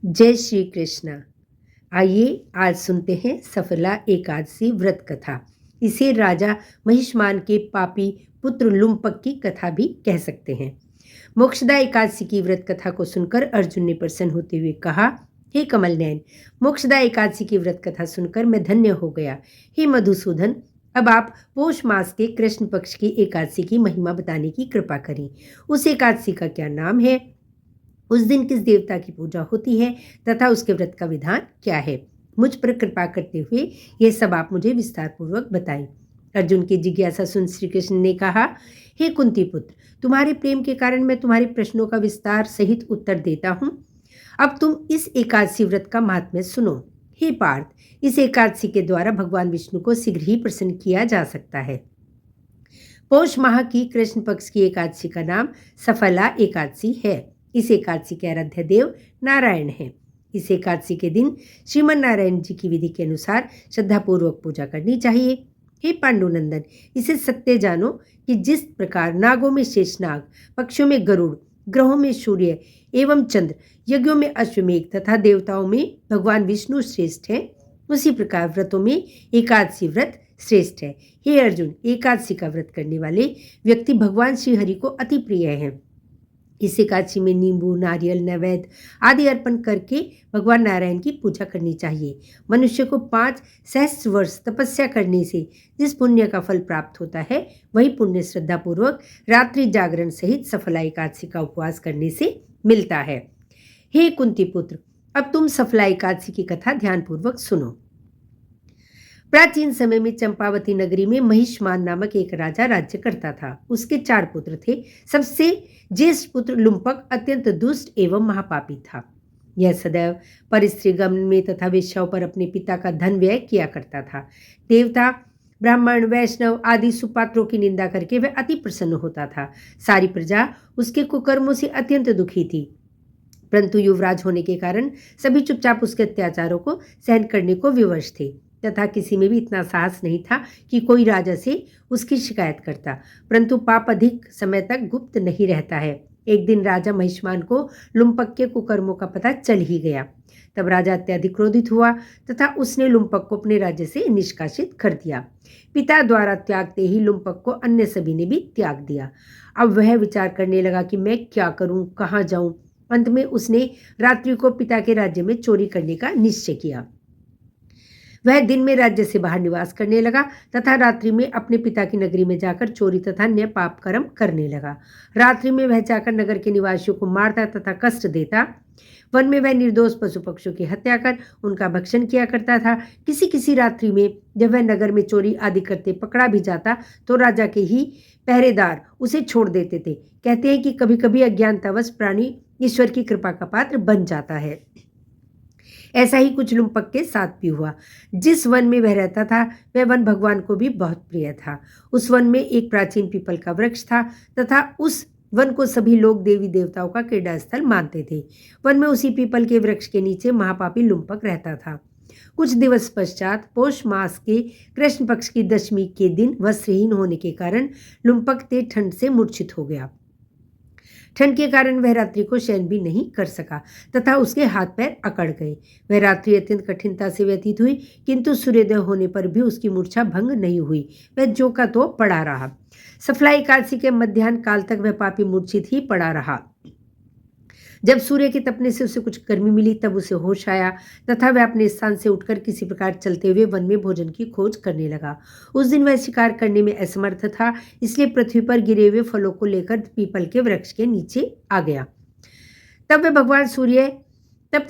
जय श्री कृष्ण। आइए आज सुनते हैं सफला एकादशी व्रत कथा। इसे राजा महिष्मान के पापी पुत्र लुम्पक की कथा भी कह सकते हैं। मोक्षदा एकादशी की व्रत कथा को सुनकर अर्जुन ने प्रसन्न होते हुए कहा, हे कमल नयन, मोक्षदा एकादशी की व्रत कथा सुनकर मैं धन्य हो गया। हे मधुसूदन, अब आप पौष मास के कृष्ण पक्ष की एकादशी की महिमा बताने की कृपा करें। उस एकादशी का क्या नाम है, उस दिन किस देवता की पूजा होती है तथा उसके व्रत का विधान क्या है। मुझ पर कृपा करते हुए यह सब आप मुझे विस्तार पूर्वक बताएं। अर्जुन की जिज्ञासा सुन श्री कृष्ण ने कहा, हे कुंती पुत्र, तुम्हारे प्रेम के कारण मैं तुम्हारे प्रश्नों का विस्तार सहित उत्तर देता हूँ। अब तुम इस एकादशी व्रत का महात्म्य सुनो। हे पार्थ, इस एकादशी के द्वारा भगवान विष्णु को शीघ्र ही प्रसन्न किया जा सकता है। पौष माह की कृष्ण पक्ष की एकादशी का नाम सफला एकादशी है। इस एकादशी के आराध्य देव नारायण हैं। इस एकादशी के दिन श्रीमन नारायण जी की विधि के अनुसार श्रद्धापूर्वक पूजा करनी चाहिए। हे पांडुनंदन, इसे सत्य जानो कि जिस प्रकार नागों में शेषनाग, पक्षियों में गरुड़, ग्रहों में सूर्य एवं चंद्र, यज्ञों में अश्वमेघ तथा देवताओं में भगवान विष्णु श्रेष्ठ है, उसी प्रकार व्रतों में एकादशी व्रत श्रेष्ठ है। हे अर्जुन, एकादशी का व्रत करने वाले व्यक्ति भगवान श्री हरि को अति प्रिय हैं। इस एकादशी में नींबू, नारियल, नैवेद्य आदि अर्पण करके भगवान नारायण की पूजा करनी चाहिए। मनुष्य को 5 सहस्त्र वर्ष तपस्या करने से जिस पुण्य का फल प्राप्त होता है, वही पुण्य श्रद्धापूर्वक रात्रि जागरण सहित सफला एकादशी का उपवास करने से मिलता है। हे कुंती पुत्र, अब तुम सफला एकादशी की कथा ध्यानपूर्वक सुनो। प्राचीन समय में चंपावती नगरी में महिष्मान नामक एक राजा राज्य करता था। उसके 4 पुत्र थे। सबसे ज्येष्ठ पुत्र लुम्पक अत्यंत दुष्ट एवं महापापी था। यह सदैव परस्त्री गमन में तथा वेश्याओं पर अपने पिता का धन व्यय किया करता था। देवता, ब्राह्मण, वैष्णव आदि सुपात्रों की निंदा करके वह अति प्रसन्न होता था। सारी प्रजा उसके कुकर्मों से अत्यंत दुखी थी, परंतु युवराज होने के कारण सभी चुपचाप उसके अत्याचारों को सहन करने को विवश थे तथा किसी में भी इतना साहस नहीं था कि कोई राजा से उसकी शिकायत करता। परंतु पाप अधिक समय तक गुप्त नहीं रहता है। एक दिन राजा महिष्मान को लुम्पक के कुकर्मों का पता चल ही गया। तब राजा अत्यधिक क्रोधित हुआ तथा उसने लुम्पक को अपने राज्य से निष्कासित कर दिया। पिता द्वारा त्यागते ही लुम्पक को अन्य सभी ने भी त्याग दिया। अब वह विचार करने लगा कि मैं क्या करूं, कहाँ जाऊं। अंत में उसने रात्रि को पिता के राज्य में चोरी करने का निश्चय किया। वह दिन में राज्य से बाहर निवास करने लगा तथा रात्रि में अपने पिता की नगरी में जाकर चोरी तथा अन्य पाप कर्म करने लगा। रात्रि में वह जाकर नगर के निवासियों को मारता तथा कष्ट देता। वन में वह निर्दोष पशु पक्षियों की हत्या कर उनका भक्षण किया करता था। किसी किसी रात्रि में जब वह नगर में चोरी आदि करते पकड़ा भी जाता तो राजा के ही पहरेदार उसे छोड़ देते थे। कहते हैं कि कभी कभी अज्ञानतावश प्राणी ईश्वर की कृपा का पात्र बन जाता है। ऐसा ही कुछ लुम्पक के साथ भी हुआ। जिस वन में वह रहता था वह वन भगवान को भी बहुत प्रिय था। उस वन में एक प्राचीन पीपल का वृक्ष था तथा उस वन को सभी लोग देवी देवताओं का क्रीड़ा स्थल मानते थे। वन में उसी पीपल के वृक्ष के नीचे महापापी लुम्पक रहता था। कुछ दिवस पश्चात पौष मास के कृष्ण पक्ष की दशमी के दिन वस्त्रहीन होने के कारण लुम्पक तेज ठंड से मूर्छित हो गया। ठंड के कारण वह रात्रि को शयन भी नहीं कर सका तथा उसके हाथ पैर अकड़ गए। वह रात्रि अत्यंत कठिनता से व्यतीत हुई, किंतु सूर्योदय होने पर भी उसकी मूर्छा भंग नहीं हुई। वह जो का तो पड़ा रहा। सफला एकादशी के मध्याह्न काल तक वह पापी मूर्छित ही पड़ा रहा। जब सूर्य के तपने से उसे कुछ गर्मी मिली तब उसे होश आया तथा वह अपने स्थान से उठकर किसी प्रकार चलते हुए वन में भोजन की खोज करने लगा। उस दिन वह शिकार करने में असमर्थ था, इसलिए पृथ्वी पर गिरे हुए फलों को लेकर पीपल के वृक्ष के नीचे आ गया। तब तक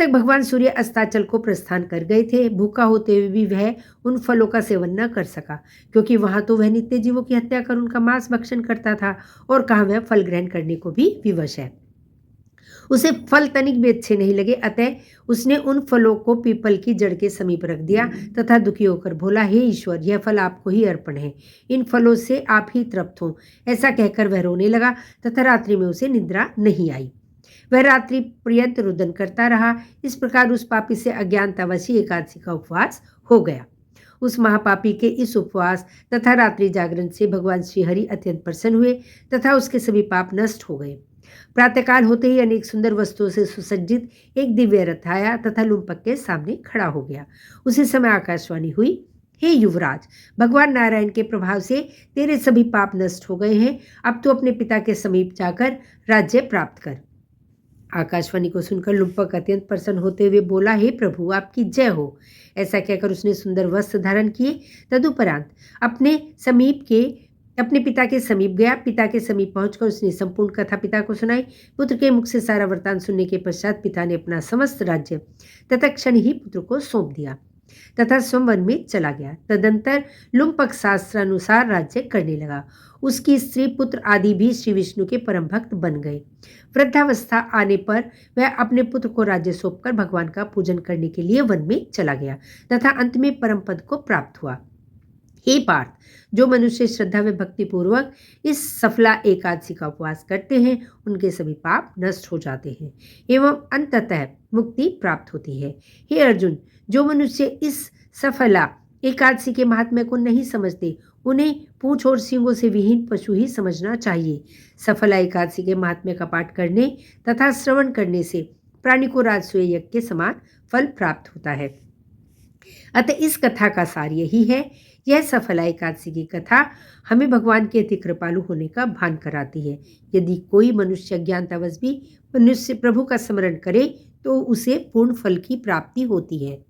भगवान सूर्य अस्ताचल को प्रस्थान कर गए थे। भूखा होते हुए भी वह उन फलों का सेवन न कर सका, क्योंकि वहां तो वह नित्य जीवों की हत्या कर उनका मांस भक्षण करता था और कहाँ वह फल ग्रहण करने को भी विवश है। उसे फल तनिक भी अच्छे नहीं लगे, अतः उसने उन फलों को पीपल की जड़ के समीप रख दिया तथा दुखी होकर बोला, हे ईश्वर, यह फल आपको ही अर्पण है, इन फलों से आप ही तृप्त हों। ऐसा कहकर वह रोने लगा तथा रात्रि में उसे निद्रा नहीं आई। वह रात्रि पर्यंत रुदन करता रहा। इस प्रकार उस पापी से अज्ञानतावश एकादशी का उपवास हो गया। उस महापापी के इस उपवास तथा रात्रि जागरण से भगवान श्री हरि अत्यंत प्रसन्न हुए तथा उसके सभी पाप नष्ट हो गए। प्रातःकाल होते ही अनेक सुंदर वस्तुओं से सुसज्जित एक दिव्य रथ आया तथा लुम्पक के सामने खड़ा हो गया। उसी समय आकाशवाणी हुई, हे युवराज, भगवान नारायण के प्रभाव से तेरे सभी पाप नष्ट हो गए हैं। अब तू अपने पिता के समीप जाकर राज्य प्राप्त कर। आकाशवाणी को सुनकर लुम्पक अत्यंत प्रसन्न होते हुए बोला, हे प्रभु, आपकी जय हो। ऐसा कहकर उसने सुंदर वस्त्र धारण किए। तदुपरांत अपने पिता के समीप गया। पिता के समीप पहुंचकर उसने संपूर्ण कथा पिता को सुनाई। पुत्र के मुख से सारा वृत्तांत सुनने के पश्चात पिता ने अपना समस्त राज्य तत्क्षण ही पुत्र को सौंप दिया तथा स्वयंवर में चला गया। तदंतर लुम्पक शास्त्रानुसार राज्य करने लगा। उसकी स्त्री, पुत्र आदि भी श्री विष्णु के परम भक्त बन गए। वृद्धावस्था आने पर वह अपने पुत्र को राज्य सौंपकर भगवान का पूजन करने के लिए वन में चला गया तथा अंत में परम पद को प्राप्त हुआ। हे पार्थ, जो मनुष्य श्रद्धा व भक्ति पूर्वक इस सफला एकादशी का उपवास करते हैं, उनके सभी पाप नष्ट हो जाते हैं एवं अंततः मुक्ति प्राप्त होती है। हे अर्जुन, जो मनुष्य इस सफला एकादशी के महात्म्य को नहीं समझते, उन्हें पूंछ और सींगों से विहीन पशु ही समझना चाहिए। सफला एकादशी के महात्म्य का पाठ करने तथा श्रवण करने से प्राणी को राजसूय यज्ञ के समान फल प्राप्त होता है। अतः इस कथा का सार यही है। यह सफला एकादशी की कथा हमें भगवान के अति कृपालु होने का भान कराती है। यदि कोई मनुष्य अज्ञानतावश भी मनुष्य प्रभु का स्मरण करे तो उसे पूर्ण फल की प्राप्ति होती है।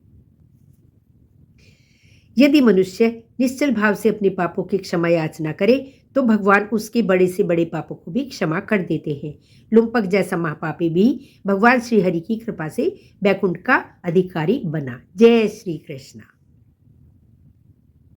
यदि मनुष्य निश्चल भाव से अपने पापों की क्षमा याचना करे तो भगवान उसके बड़े से बड़े पापों को भी क्षमा कर देते हैं। लुम्पक जैसा महापापी भी भगवान श्री हरि की कृपा से बैकुंठ का अधिकारी बना। जय श्री कृष्ण।